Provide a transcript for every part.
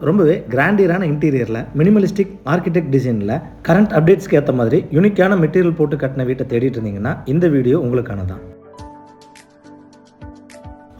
ரொம்பவே கிராண்டியரான இன்டீரியரில் minimalistic architect டிசைனில் current அப்டேட்ஸ்க்கு ஏற்ற மாதிரி யூனிக்கான மெட்டீரியல் போட்டு கட்டின வீட்டை தேடிட்டு இருந்தீங்கன்னா இந்த வீடியோ உங்களுக்கானதான்.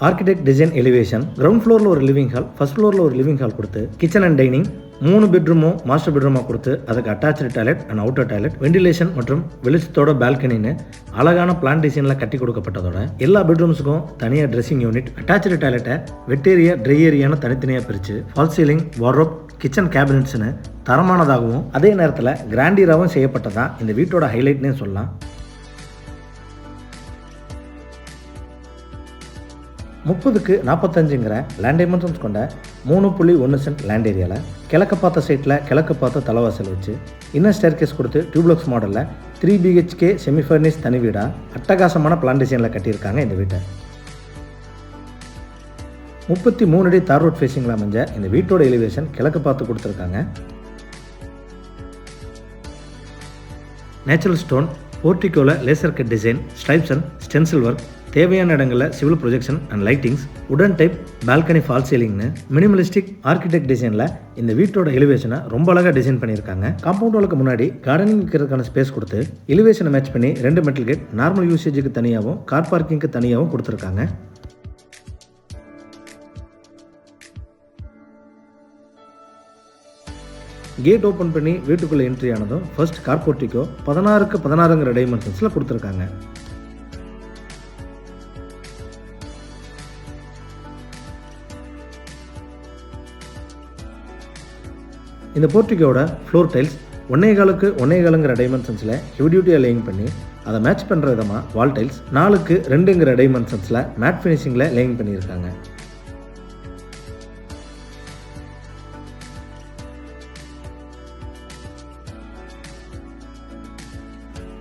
ஆர்கிடெக்ட் டிசைன் எலிவேஷன் கிரவுண்ட் ஃப்ளோரில் ஒரு லிவிங் ஹால், ஃபர்ஸ்ட் ஃப்ளோரில் ஒரு லிவிங் ஹால் கொடுத்து கிச்சன் அண்ட் டைனிங் 3 பெட்ரூமும் மாஸ்டர் பெட்ரூமாக கொடுத்து அதுக்கு attach toilet and outer toilet, ventilation மற்றும் வெளிச்சத்தோட பால்கனின்னு அழகான பிளான் டிசைனில் கட்டி கொடுக்கப்பட்டதோட எல்லா பெட்ரூம்ஸுக்கும் தனியாக ட்ரெஸ்ஸிங் யூனிட், அட்டாச்சு டாய்லெட்டை வெட் ஏரியா ட்ரை ஏரியான்னு தனித்தனியாக பிரித்து ஃபால் சீலிங், வார்ட்ரோப், கிச்சன் கேபினட்ஸ்னு தரமானதாகவும் அதே நேரத்தில் கிராண்டியராகவும் செய்யப்பட்டதான் இந்த வீட்டோட ஹைலைட்னே சொல்லலாம். 30க்கு 45ங்கிற லேண்ட் டைமென்ஷன்ஸ் கொண்ட 3.1 சென்ட் லேண்ட் ஏரியாவில் கிழக்கு பார்த்த சைட்டில் கிழக்கு பார்த்த தலைவாசல் வச்சு இன்னர் ஸ்டேர்கேஸ் கொடுத்து டியூப்ளக்ஸ் மாடலில் 3 BHK செமி ஃபர்னிஷ் தனி வீடாக அட்டகாசமான பிளான் டிசைனில் கட்டியிருக்காங்க இந்த வீட்டை. 33 அடி தார் ரோட் ஃபேஸிங்கில் அமைஞ்ச இந்த வீட்டோட எலிவேஷன் கிழக்கு பார்த்து கொடுத்துருக்காங்க. நேச்சுரல் ஸ்டோன் போர்டிகோவில் laser cut design, stripes and stencil work, தேவையான இடங்களில் சிவில் ப்ரொஜெக்ஷன் அண்ட் லைட்டிங்ஸ், உடன் டைப் பால்கனி ஃபால் சீலிங்னு மினிமலிஸ்டிக் ஆர்கிடெக்ட் டிசைனில் இந்த வீட்டோட எலிவேஷனை ரொம்ப அழகாக டிசைன் பண்ணியிருக்காங்க. காம்பவுண்ட் வாலுக்கு முன்னாடி கார்டனிங் வைக்கிறதுக்கான ஸ்பேஸ் கொடுத்து எலிவேஷனை மேட்ச் பண்ணி 2 மெட்டல் கேட் நார்மல் யூசேஜுக்கு தனியாகவும் கார் பார்க்கிங்க்கு தனியாகவும் கொடுத்துருக்காங்க. கேட் ஓப்பன் பண்ணி வீட்டுக்குள்ளே என்ட்ரி ஆனதும் ஃபர்ஸ்ட் கார் போர்ட்டிகோ 16க்கு 16ங்கிற டைமென்ஷன்ஸில் கொடுத்துருக்காங்க. இந்த போர்ட்டிகோட ஃப்ளோர் டைல்ஸ் 1.25க்கு 1.25ங்கிற டைமென்ஷன்ஸில் ஹெவி டியூட்டியாக லேயிங் பண்ணி அதை மேட்ச் பண்ணுற விதமாக வால் டைல்ஸ் 4க்கு 2ங்கிற டைமென்ஷன்ஸில் மேட் ஃபினிஷிங்கில் லேயிங் பண்ணியிருக்காங்க.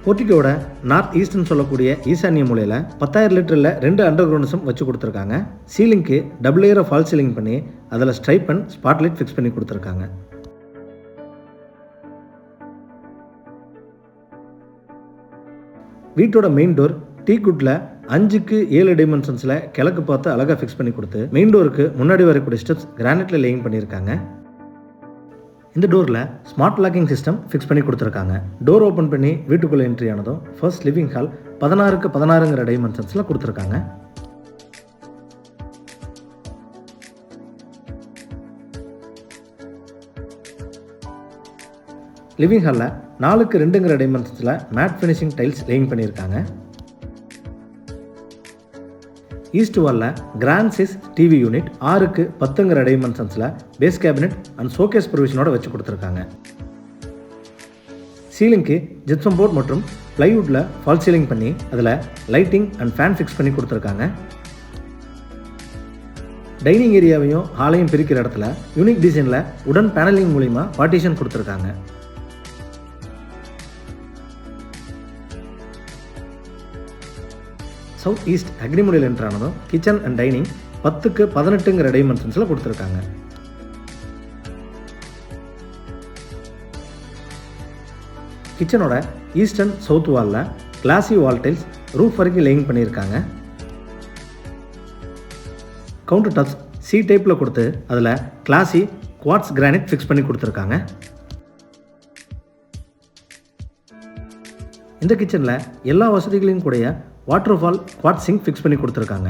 போர்ட்டிகோட நார்த் ஈஸ்ட்னு சொல்லக்கூடிய ஈசானிய மூலையில் 10,000 லிட்டரில் 2 அண்டர் கிரவுண்ட்ஸும் வச்சு கொடுத்துருக்காங்க. சீலிங்க்கு டபுள் லேயரை ஃபால் சீலிங் பண்ணி அதில் ஸ்ட்ரைப் அண்ட் ஸ்பாட்லைட் ஃபிக்ஸ் பண்ணி கொடுத்துருக்காங்க. வீட்டோட மெயின் டோர் டீக்குட்டில் 5க்கு 7 டைமென்ஷன்ஸில் கிழக்கு பார்த்து அழகாக ஃபிக்ஸ் பண்ணி கொடுத்து மெயின் டோருக்கு முன்னாடி வரக்கூடிய ஸ்டெப்ஸ் கிரானைட்டில் லேயிங் பண்ணியிருக்காங்க. இந்த டோரில் ஸ்மார்ட் லாக்கிங் சிஸ்டம் ஃபிக்ஸ் பண்ணி கொடுத்துருக்காங்க. டோர் ஓப்பன் பண்ணி வீட்டுக்குள்ளே என்ட்ரி ஆனதும் ஃபர்ஸ்ட் லிவிங் ஹால் 16க்கு 16ங்கிற டைமென்ஷன்ஸில் கொடுத்துருக்காங்க. லிவிங் ஹாலில் 4க்கு 2ங்கிற டைமென்ஷன்ஸில் மேட் ஃபினிஷிங் டைல்ஸ் லேயிங் பண்ணியிருக்காங்க. ஈஸ்ட் வாலில் கிராண்ட் சைஸ் டிவி யூனிட் 6க்கு 10ங்கிற டைமென்ஷன்ஸில் பேஸ் கேபினட் அண்ட் ஷோகேஸ் ப்ரொவிஷனோட வச்சு கொடுத்துருக்காங்க. சீலிங்க்கு ஜிப்சம் போர்ட் மற்றும் பிளைவுட்டில் ஃபால் சீலிங் பண்ணி அதில் லைட்டிங் அண்ட் ஃபேன் ஃபிக்ஸ் பண்ணி கொடுத்துருக்காங்க. டைனிங் ஏரியாவையும் ஹாலையும் பிரிக்கிற இடத்துல யூனிக் டிசைனில் உடன் பேனலிங் மூலிமா பார்ட்டிஷன் கொடுத்துருக்காங்க. சவுத் ஈஸ்ட் அக்னிமுறையில் என்ட்ரானதும் கிச்சன் அண்ட் டைனிங் 10க்கு 18ங்கிற டைமென்ஷன்ஸில் கொடுத்துருக்காங்க. கிச்சனோட ஈஸ்ட் அண்ட் சவுத் வாலில் கிளாசி வால் டைல்ஸ் ரூஃப் வரைக்கும் லேயிங் பண்ணியிருக்காங்க. கவுண்டர் டாப்ஸ் சி டைப்பில் கொடுத்து அதில் கிளாசி குவார்ட்ஸ் கிரானைட் ஃபிக்ஸ் பண்ணி கொடுத்துருக்காங்க. இந்த கிச்சனில் எல்லா வசதிகளையும் கூடிய வாட்டர்ஃபால் குவாட் சிங்க் ஃபிக்ஸ் பண்ணி கொடுத்துருக்காங்க.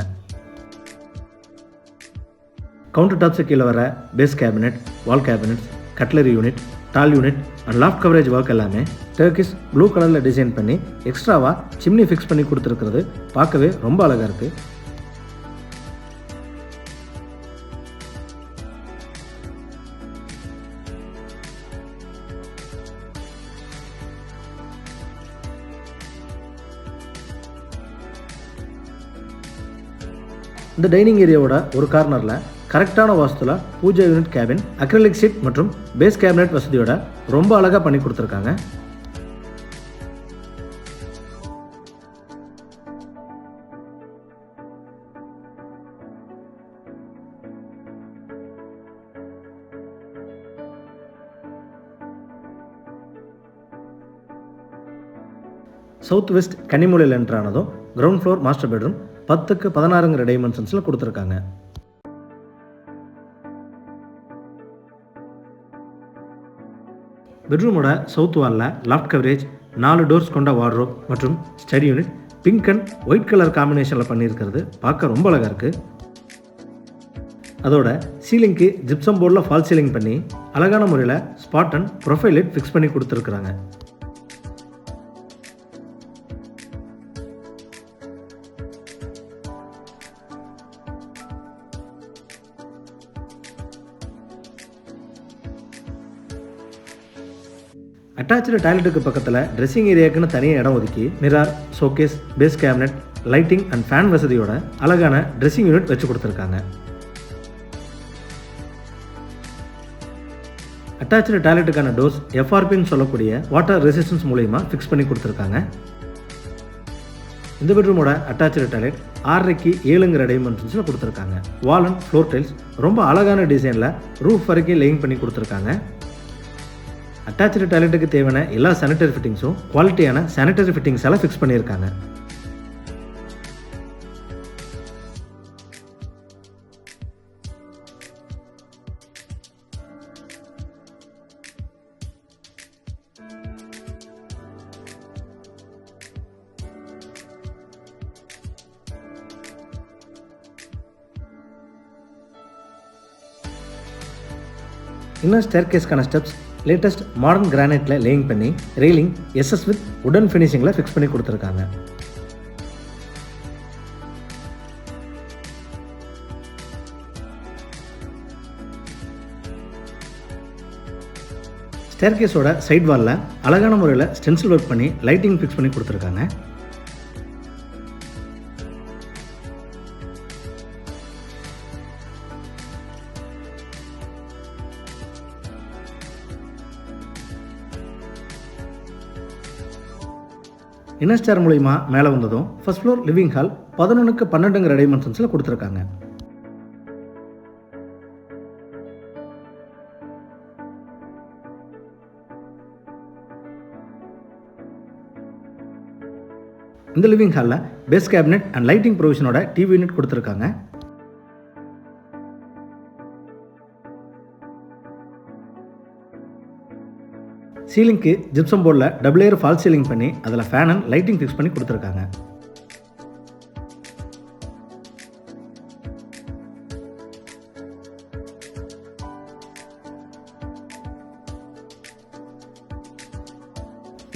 கவுண்டர் டாப்ஸு கீழே வர base cabinet, wall cabinets, cutlery unit, tall unit and loft coverage work எல்லாமே டர்க்கிஷ் ப்ளூ கலரில் டிசைன் பண்ணி எக்ஸ்ட்ராவாக சிம்னி ஃபிக்ஸ் பண்ணி கொடுத்துருக்கிறது பார்க்கவே ரொம்ப அழகாக இருக்குது. இந்த டைனிங் ஏரியாவோட ஒரு கார்னரில் கரெக்டான வாஸ்துல pooja unit cabin, acrylic sheet மற்றும் பேஸ் கேபினட் வசதியோட ரொம்ப அழகாக பண்ணி கொடுத்துருக்காங்க. சவுத் வெஸ்ட் கன்னிமூலையில் என்ட்ரானதும் கிரவுண்ட் ஃப்ளோர் மாஸ்டர் பெட்ரூம் 10க்கு 16ங்கிற டைமென்ஷன்ஸில் கொடுத்துருக்காங்க. பெட்ரூமோட சவுத் வாலில் லாஃப்ட் கவரேஜ், 4 டோர்ஸ் கொண்ட வார்ட்ரோப் மற்றும் study unit pink and white colour காம்பினேஷனில் பண்ணியிருக்கிறது பார்க்க ரொம்ப அழகாக இருக்குது. அதோட சீலிங்க்கு ஜிப்சம் போர்டில் ஃபால் சீலிங் பண்ணி அழகான முறையில் spot and profile light fix பண்ணி கொடுத்துருக்குறாங்க. அட்டாச்சு டாய்லெட்டுக்கு பக்கத்தில் ட்ரெஸ்ஸிங் ஏரியாவுக்குன்னு தனியாக இடம் ஒதுக்கி mirror, showcase, base cabinet, lighting and fan வசதியோட அழகான ட்ரெஸ்ஸிங் யூனிட் வச்சு கொடுத்துருக்காங்க. அட்டாச்சு டாய்லெட்டுக்கான டோர்ஸ் எஃப்ஆர்பின்னு சொல்லக்கூடிய வாட்டர் ரெசிஸ்டன்ஸ் மூலமா ஃபிக்ஸ் பண்ணி கொடுத்துருக்காங்க. இந்த பெட்ரூமோட அட்டாச்சு டாய்லெட் 6.5க்கு 7ங்கிற டைமென்ஷன்ஸில் கொடுத்துருக்காங்க. வால் அண்ட் ஃப்ளோர் டைல்ஸ் ரொம்ப அழகான டிசைனில் ரூஃப் வரைக்கும் லேயிங் பண்ணி கொடுத்துருக்காங்க. அட்டாச்சு டாய்லெட்டுக்கு தேவையான எல்லா சானிட்டரி ஃபிட்டிங்ஸும் குவாலிட்டியான சானிட்டரி ஃபிட்டிங்ஸ் எல்லாம் ஃபிக்ஸ் பண்ணியிருக்காங்க. இன்னும் ஸ்டேர்கேஸ்க்கான ஸ்டெப்ஸ் லேட்டஸ்ட் மாடர்ன் கிரானைட்டில் லேயிங் பண்ணி ரெயிலிங் எஸ்எஸ் வித் உடன் ஃபினிஷிங்கில் ஃபிக்ஸ் பண்ணி கொடுத்துருக்காங்க. ஸ்டேர்கேஸோட சைட் வாலில் அழகான முறையில் ஸ்டென்சில் ஒர்க் பண்ணி லைட்டிங் ஃபிக்ஸ் பண்ணி கொடுத்துருக்காங்க. இன்னர் ஸ்டேர் மூலிமா மேலே வந்ததும் ஃபர்ஸ்ட் ஃப்ளோர் லிவிங் ஹால் 11க்கு 12ங்கிற டைமென்ஷன்ஸில் கொடுத்துருக்காங்க. இந்த லிவிங் ஹாலில் பேஸ் கேபினெட் அண்ட் லைட்டிங் ப்ரொவிஷனோட டிவி யூனிட் கொடுத்துருக்காங்க. சீலிங்க்கு ஜிப்சம் போர்டில் டபுள் லேயர் ஃபால் சீலிங் பண்ணி அதில் ஃபேன் அண்ட் லைட்டிங் ஃபிக்ஸ் பண்ணி கொடுத்துருக்காங்க.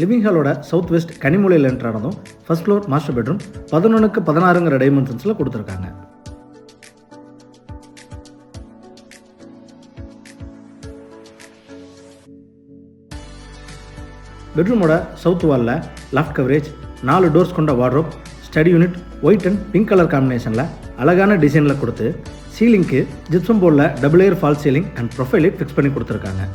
லிவிங் ஹாலோட சவுத் வெஸ்ட் கனிமூலையில் என்ட்ரானதும் ஃபர்ஸ்ட் ஃப்ளோர் மாஸ்டர் பெட்ரூம் 11க்கு 16ங்கிற டைமென்ஷன்ஸில் கொடுத்துருக்காங்க. பெட்ரூமோட சவுத் வாலில் லாஃப்ட் கவரேஜ், 4 டோர்ஸ் கொண்ட wardrobe, study unit white and pink colour காம்பினேஷனில் அழகான டிசைனில் கொடுத்து சீலிங்க்கு ஜிப்சம் போர்டில் double layer fall ceiling and profile light fix பண்ணி கொடுத்துருக்காங்க.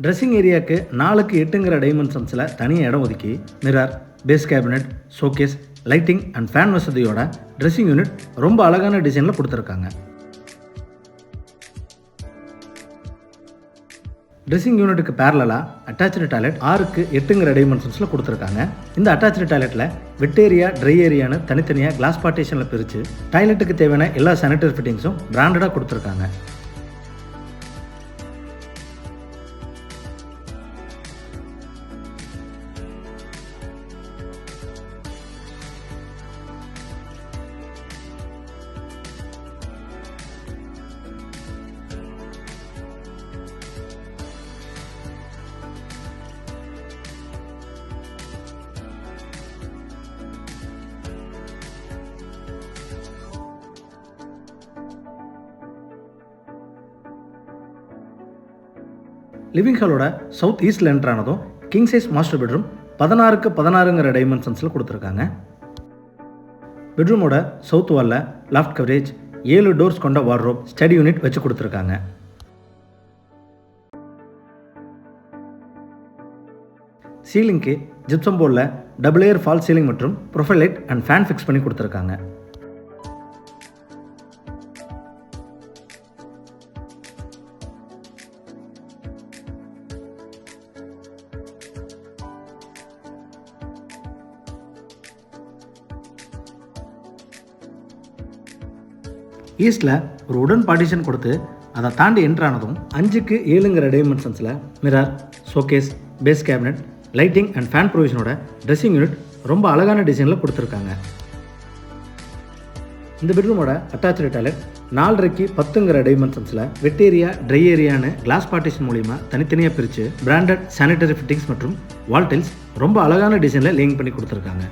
ட்ரெஸ்ஸிங் ஏரியாவுக்கு 4க்கு 8ங்கிற டைமென்ஷன்ஸில் தனியாக இடம் ஒதுக்கி mirror, base cabinet, showcase, lighting and fan வசதியோட ட்ரெஸ்ஸிங் யூனிட் ரொம்ப அழகான டிசைனில் கொடுத்துருக்காங்க. ட்ரெஸ்ஸிங் யூனிட்டுக்கு பேரலாக அட்டாச்சு டாய்லெட் 6க்கு 8ங்கிற டைமென்ஷன்ஸில் கொடுத்துருக்காங்க. இந்த அட்டாச்சு டாய்லெட்டில் வெட் ஏரியா, ட்ரை ஏரியான்னு தனித்தனியாக கிளாஸ் பார்ட்டிஷனில் பிரித்து டாய்லெட்டுக்கு தேவையான எல்லா சானிட்டரி ஃபிட்டிங்ஸும் பிராண்டடாக கொடுத்துருக்காங்க. லிவிங் ஹாலோட சவுத் ஈஸ்டில் என்ட்ரானதும் கிங் சைஸ் மாஸ்டர் பெட்ரூம் 16க்கு 16ங்கிற டைமென்ஷன்ஸில் கொடுத்துருக்காங்க. பெட்ரூமோட சவுத் வாலில் லாஃப்ட் கவரேஜ், 7 டோர்ஸ் கொண்ட வார்ட்ரோப், ஸ்டடி யூனிட் வச்சு கொடுத்துருக்காங்க. சீலிங்க்கு ஜிப்சம் போர்டில் டபுள் லேயர் ஃபால் சீலிங் மற்றும் profile light and fan fix பண்ணி கொடுத்துருக்காங்க. ஈஸ்டில் ஒரு உடன் பார்ட்டிஷன் கொடுத்து அதை தாண்டி என்ட்ரானதும் 5க்கு 7ங்கிற டைமென்ஷன்ஸில் mirror, showcase, base cabinet, lighting and fan ப்ரொவிஷனோட ட்ரெஸ்ஸிங் யூனிட் ரொம்ப அழகான டிசைனில் கொடுத்துருக்காங்க. இந்த பெட்ரூமோட அட்டாச்சு டாய்லெட் 4.5க்கு 10ங்கிற டைமென்ஷன்ஸில் வெட் ஏரியா, ட்ரை ஏரியான்னு கிளாஸ் பார்ட்டிஷன் மூலிமா தனித்தனியாக பிரித்து பிராண்டட் சானிட்டரி ஃபிட்டிங்ஸ் மற்றும் வால் டைல்ஸ் ரொம்ப அழகான டிசைனில் லேயிங் பண்ணி கொடுத்துருக்காங்க.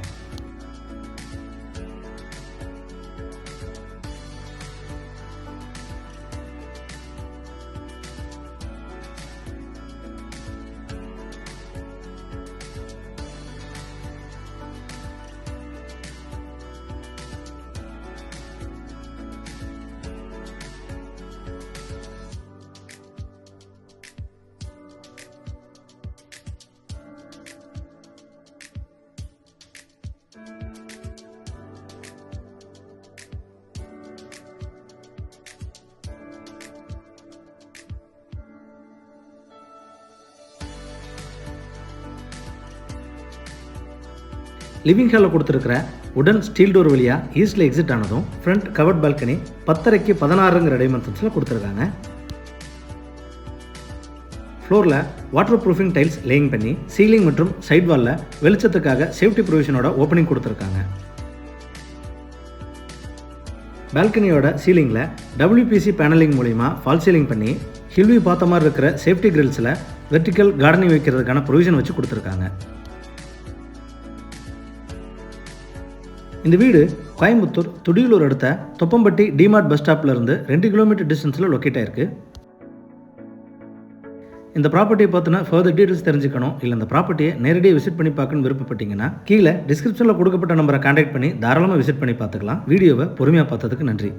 லிவிங் ஹாலில் கொடுத்துருக்கிற உடன் ஸ்டீல் டோர் வழியாக ஈஸ்டில் எக்ஸிட் ஆனதும் ஃப்ரண்ட் கவர்ட் பால்கனி 10.5க்கு 16ங்கிற டைமென்ஷன்ஸில் கொடுத்துருக்காங்க. ஃப்ளோரில் வாட்டர் ப்ரூஃபிங் டைல்ஸ் லேயிங் பண்ணி சீலிங் மற்றும் சைட் வாலில் வெளிச்சத்துக்காக சேஃப்டி ப்ரொவிஷனோட ஓப்பனிங் கொடுத்துருக்காங்க. பால்கனியோட சீலிங்கில் WPC பேனலிங் மூலிமா ஃபால் சீலிங் பண்ணி ஹில்வி பார்த்த மாதிரி இருக்கிற சேஃப்டி கிரில்ஸில் வெர்டிக்கல் கார்டனிங் வைக்கிறதுக்கான ப்ரொவிஷன் வச்சு கொடுத்துருக்காங்க. இந்த வீடு கோயம்புத்தூர் துடியலூர் அடுத்த தொப்பம்பட்டி டிமார்ட் பஸ் ஸ்டாப்ல இருந்து 2 கிலோமீட்டர் டிஸ்டன்ஸில் லொக்கேட் ஆயிருக்கு. இந்த ப்ராப்பர்ட்டியை பார்த்தினா ஃபர்தர் டீட்டெயில்ஸ் தெரிஞ்சுக்கணும், இல்லை இந்த ப்ராப்பர்ட்டியை நேரடியாக விசிட் பண்ணி பார்க்கணும்னு விருப்பப்பட்டீங்கன்னா கீழே டிஸ்கிரிப்ஷனில் கொடுக்கப்பட்ட நம்பரை கான்டாக்ட் பண்ணி தாராளமாக விசிட் பண்ணி பார்த்துக்கலாம். வீடியோவை பொறுமையாக பார்த்ததுக்கு நன்றி.